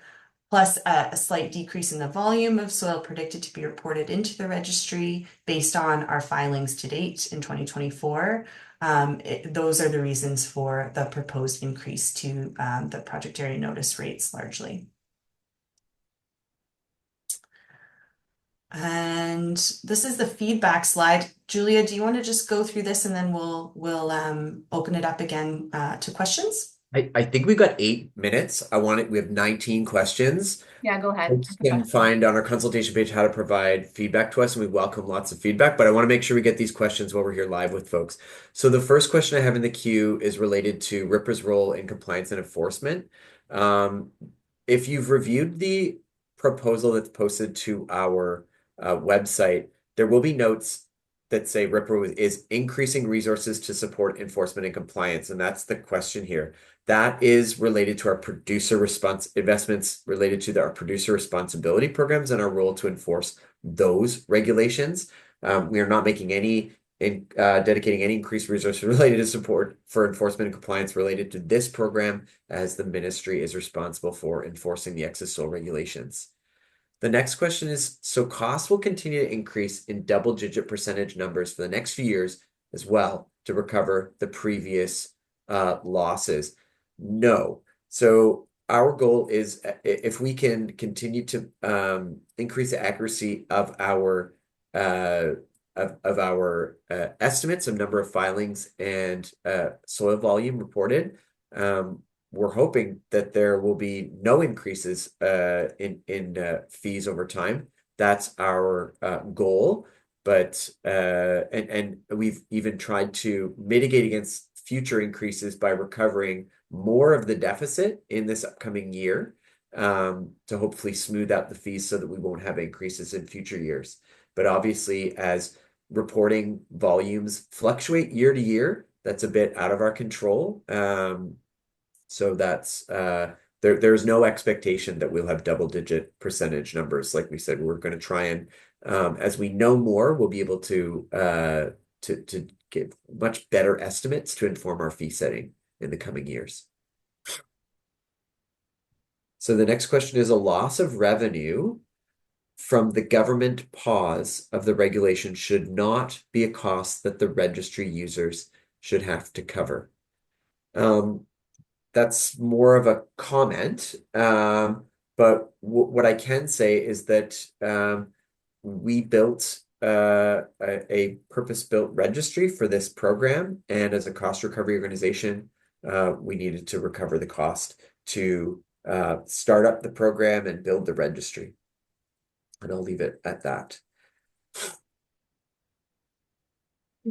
plus a slight decrease in the volume of soil predicted to be reported into the registry based on our filings to date in 2024. Those are the reasons for the proposed increase to the project area notice rates largely. And this is the feedback slide. Julia, do you want to just go through this and then we'll open it up again to questions? I think we've got 8 minutes. We have 19 questions. Yeah, go ahead. Folks can find on our consultation page how to provide feedback to us, and we welcome lots of feedback, but I want to make sure we get these questions while we're here live with folks. So the first question I have in the queue is related to RPRA's role in compliance and enforcement. If you've reviewed the proposal that's posted to our website, there will be notes that say RPRA is increasing resources to support enforcement and compliance, and that's the question here. That is related to our producer response investments related to our producer responsibility programs and our role to enforce those regulations. We are not making any dedicating any increased resources related to support for enforcement and compliance related to this program, as the ministry is responsible for enforcing the excess soil regulations. The next question is, so costs will continue to increase in double-digit percentage numbers for the next few years as well to recover the previous losses? No. So our goal is, if we can continue to increase the accuracy of our estimates of number of filings and soil volume reported, we're hoping that there will be no increases in fees over time. That's our goal. But and we've even tried to mitigate against future increases by recovering more of the deficit in this upcoming year, to hopefully smooth out the fees so that we won't have increases in future years. But obviously, as reporting volumes fluctuate year to year, that's a bit out of our control. So that's there's no expectation that we'll have double-digit percentage numbers. Like we said, we're going to try and as we know more, we'll be able to give much better estimates to inform our fee setting in the coming years. So the next question is, a loss of revenue from the government pause of the regulation should not be a cost that the registry users should have to cover. That's more of a comment, but what I can say is that we built a purpose-built registry for this program, and as a cost recovery organization, we needed to recover the cost to start up the program and build the registry. And I'll leave it at that.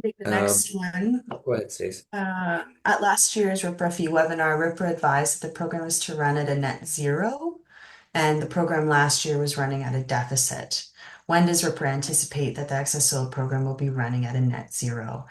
Take the next one. Go ahead, Stacey. At last year's RPRA fee webinar, RPRA advised that the program was to run at a net zero, and the program last year was running at a deficit. When does RPRA anticipate that the excess soil program will be running at a net zero?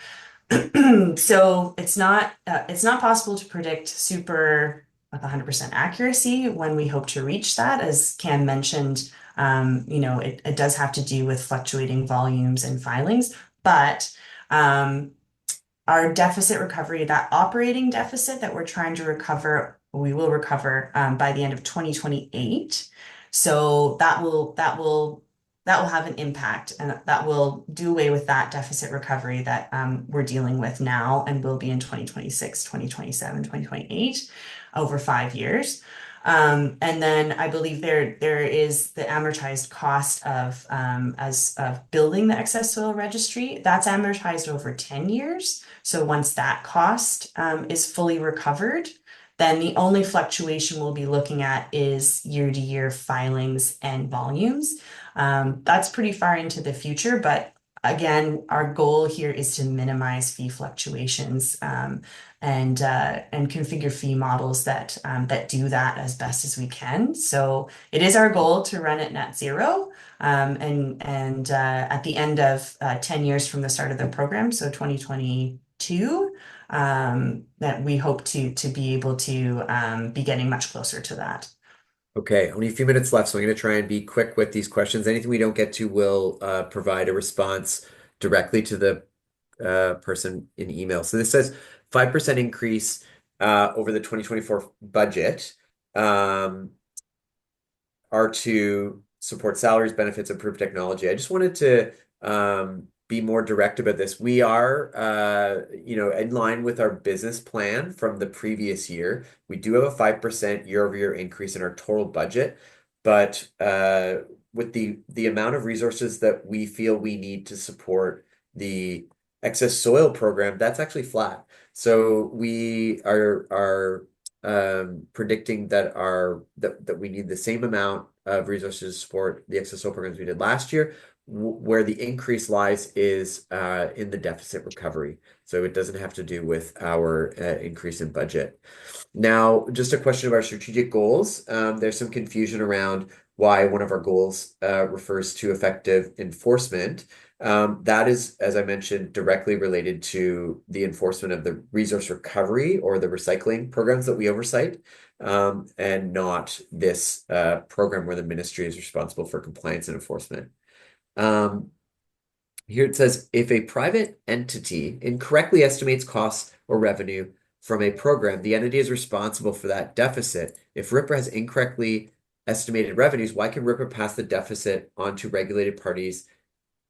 So it's not possible to predict super with 100% accuracy when we hope to reach that. As Cam mentioned, it does have to do with fluctuating volumes and filings, but our deficit recovery, that operating deficit that we're trying to recover, we will recover by the end of 2028. So that will have an impact, and that will do away with that deficit recovery that we're dealing with now and will be in 2026, 2027, 2028, over 5 years. And then I believe there is the amortized cost of building the excess soil registry. That's amortized over 10 years. So once that cost is fully recovered, then the only fluctuation we'll be looking at is year-to-year filings and volumes. That's pretty far into the future, but again, our goal here is to minimize fee fluctuations and configure fee models that do that as best as we can. So it is our goal to run at net zero. And at the end of 10 years from the start of the program, so 2022, that we hope to be able to be getting much closer to that. Okay, only a few minutes left, so I'm going to try and be quick with these questions. Anything we don't get to, will provide a response directly to the person in email. So this says 5% increase over the 2024 budget are to support salaries, benefits, improve technology. I just wanted to be more direct about this. We are, in line with our business plan from the previous year. We do have a 5% year-over-year increase in our total budget, but with the amount of resources that we feel we need to support the excess soil program, that's actually flat. So we are predicting that we need the same amount of resources to support the excess soil programs we did last year. Where the increase lies is in the deficit recovery. So it doesn't have to do with our increase in budget. Now, just a question of our strategic goals. There's some confusion around why one of our goals refers to effective enforcement. That is, as I mentioned, directly related to the enforcement of the resource recovery or the recycling programs that we oversight, and not this program where the ministry is responsible for compliance and enforcement. Here it says, if a private entity incorrectly estimates costs or revenue from a program, the entity is responsible for that deficit. If RPRA has incorrectly estimated revenues, why can RPRA pass the deficit onto regulated parties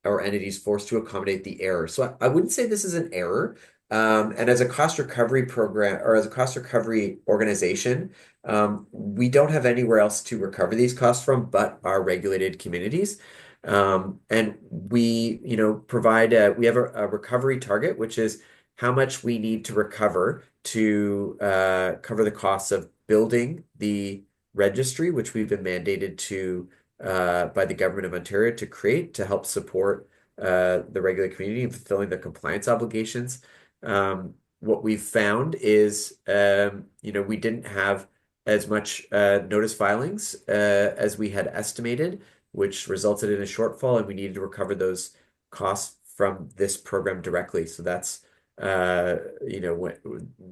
or entities forced to accommodate the error? So I wouldn't say this is an error. And as a cost recovery program or as a cost recovery organization, we don't have anywhere else to recover these costs from but our regulated communities. And we, provide we have a recovery target, which is how much we need to recover to cover the costs of building the registry, which we've been mandated to by the government of Ontario to create to help support the regulated community in fulfilling their compliance obligations. What we've found is, we didn't have as much notice filings as we had estimated, which resulted in a shortfall, and we needed to recover those costs from this program directly. So that's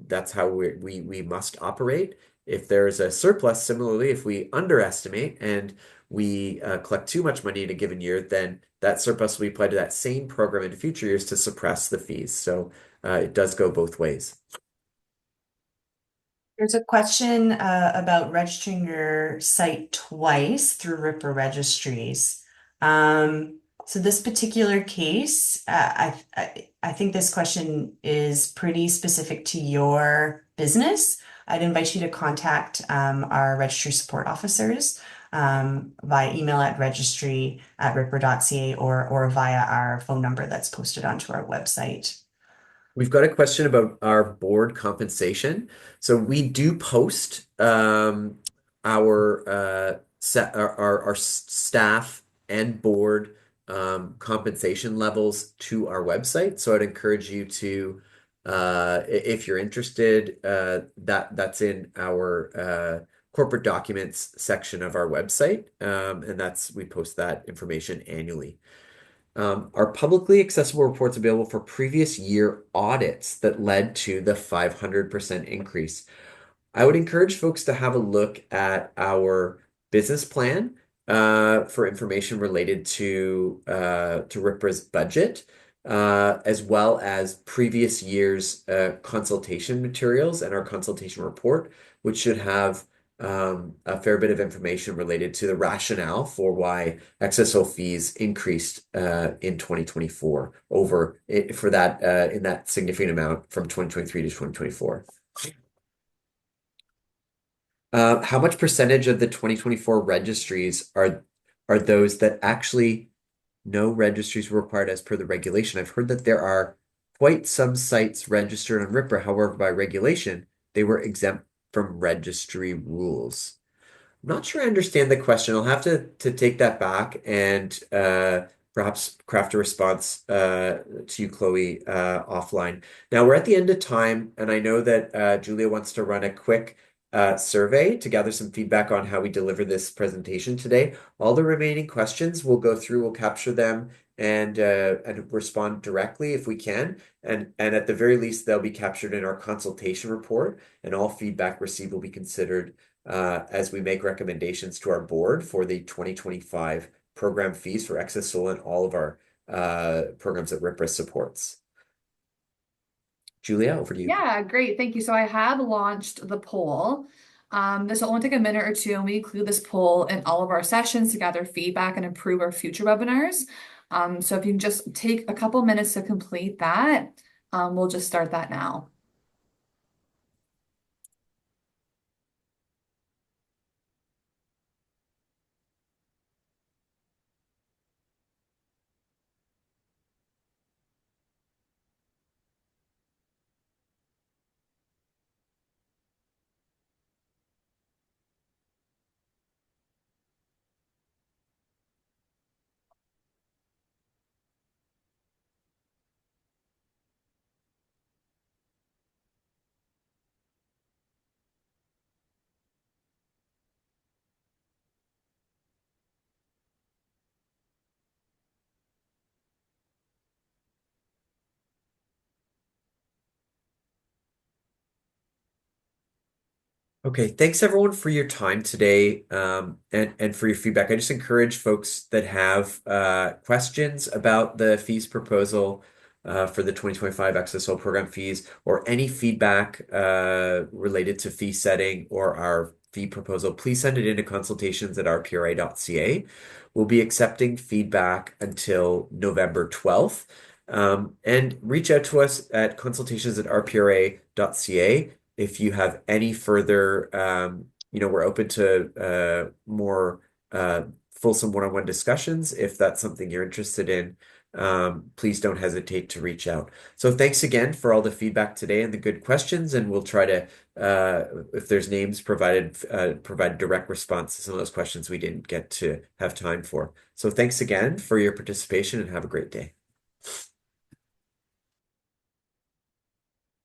that's how we must operate. If there's a surplus, similarly, if we underestimate and we collect too much money in a given year, then that surplus will be applied to that same program in future years to suppress the fees. So it does go both ways. There's a question about registering your site twice through RPRA registries. So this particular case, I think this question is pretty specific to your business. I'd invite you to contact our registry support officers via email at registry@rpra.ca or via our phone number that's posted onto our website. We've got a question about our board compensation. So we do post our staff and board compensation levels to our website. So I'd encourage you to, if you're interested, that's in our corporate documents section of our website, and we post that information annually. Are publicly accessible reports available for previous year audits that led to the 500% increase? I would encourage folks to have a look at our business plan for information related to RPRA's budget, as well as previous year's consultation materials and our consultation report, which should have a fair bit of information related to the rationale for why excess soil fees increased in 2024 for that in that significant amount from 2023 to 2024. How much percentage of the 2024 registries are those that actually no registries were required as per the regulation? I've heard that there are quite some sites registered on RPRA, however, by regulation, they were exempt from registry rules. I'm not sure I understand the question. I'll have to take that back and perhaps craft a response to you, Chloe, offline. Now we're at the end of time, and I know that Julia wants to run a quick survey to gather some feedback on how we deliver this presentation today. All the remaining questions we'll go through, we'll capture them and respond directly if we can. And at the very least, they'll be captured in our consultation report, and all feedback received will be considered as we make recommendations to our board for the 2025 program fees for excess soil and all of our programs that RPRA supports. Julia, over to you. Yeah, great. Thank you. So I have launched the poll. This will only take a minute or two, and we include this poll in all of our sessions to gather feedback and improve our future webinars. So if you can just take a couple minutes to complete that, we'll just start that now. Okay, thanks everyone for your time today and for your feedback. I just encourage folks that have questions about the fees proposal for the 2025 Excess Soil Program fees or any feedback related to fee setting or our fee proposal, please send it into consultations@rpra.ca. We'll be accepting feedback until November 12th. And reach out to us at consultations@rpra.ca if you have any further, we're open to more fulsome one-on-one discussions. If that's something you're interested in, please don't hesitate to reach out. So thanks again for all the feedback today and the good questions, and we'll try to, if there's names provided, provide direct response to some of those questions we didn't get to have time for. So thanks again for your participation and have a great day.